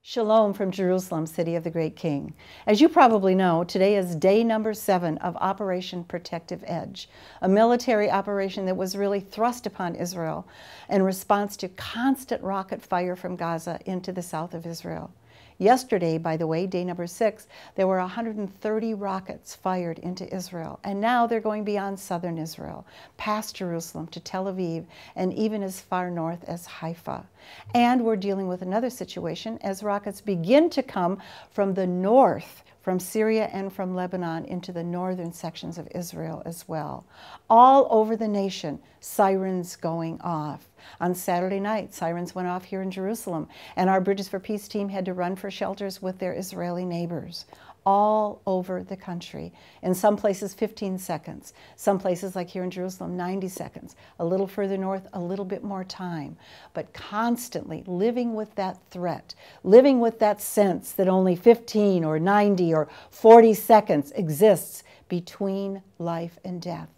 Shalom from Jerusalem, city of the great King. As you probably know, today is day number 7 of Operation Protective Edge, a military operation that was really thrust upon Israel in response to constant rocket fire from Gaza into the south of Israel. Yesterday, by the way, day number 6, there were 130 rockets fired into Israel. And now they're going beyond southern Israel, past Jerusalem to Tel Aviv, and even as far north as Haifa. And we're dealing with another situation as rockets begin to come from the north, from Syria and from Lebanon into the northern sections of Israel as well. All over the nation, sirens going off. On Saturday night, sirens went off here in Jerusalem, and our Bridges for Peace team had to run for shelters with their Israeli neighbors. All over the country. In some places, 15 seconds. Some places, like here in Jerusalem, 90 seconds. A little further north, a little bit more time. But constantly living with that threat, living with that sense that only 15 or 90 or 40 seconds exists between life and death.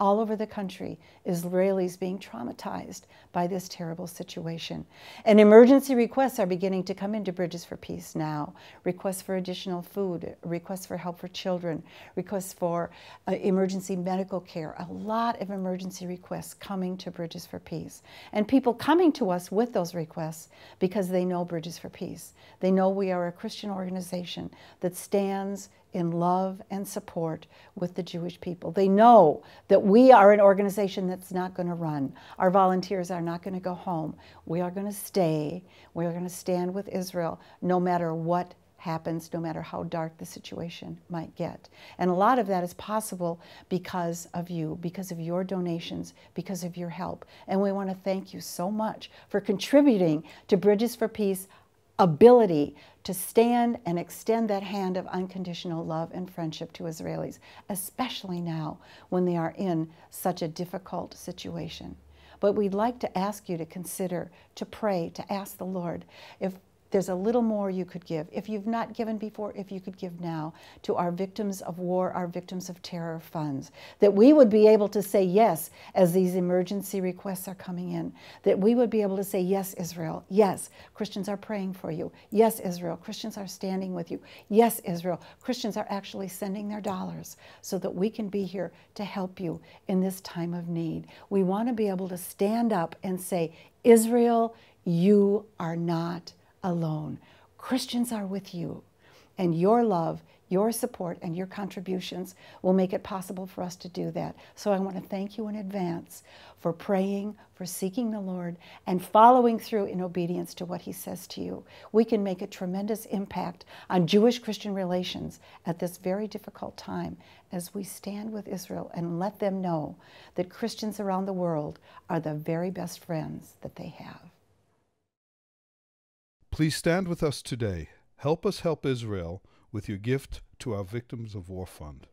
All over the country, Israelis being traumatized by this terrible situation. And emergency requests are beginning to come into Bridges for Peace now. Requests for additional food, requests for help for children, requests for emergency medical care. A lot of emergency requests coming to Bridges for Peace. And people coming to us with those requests because they know Bridges for Peace. They know we are a Christian organization that stands in love and support with the Jewish people. They know that we are an organization that's not going to run. Our volunteers are not going to go home. We are going to stay. We are going to stand with Israel no matter what happens, no matter how dark the situation might get. And a lot of that is possible because of you, because of your donations, because of your help. And we want to thank you so much for contributing to Bridges for Peace ability to stand and extend that hand of unconditional love and friendship to Israelis, especially now when they are in such a difficult situation. But we'd like to ask you to consider, to pray, to ask the Lord if there's a little more you could give. If you've not given before, if you could give now to our victims of war, our victims of terror funds, that we would be able to say yes as these emergency requests are coming in, that we would be able to say, yes, Israel, yes, Christians are praying for you. Yes, Israel, Christians are standing with you. Yes, Israel, Christians are actually sending their dollars so that we can be here to help you in this time of need. We want to be able to stand up and say, Israel, you are not alone. Christians are with you, and your love, your support, and your contributions will make it possible for us to do that. So I want to thank you in advance for praying, for seeking the Lord, and following through in obedience to what He says to you. We can make a tremendous impact on Jewish-Christian relations at this very difficult time as we stand with Israel and let them know that Christians around the world are the very best friends that they have. Please stand with us today. Help us help Israel with your gift to our Victims of War Fund.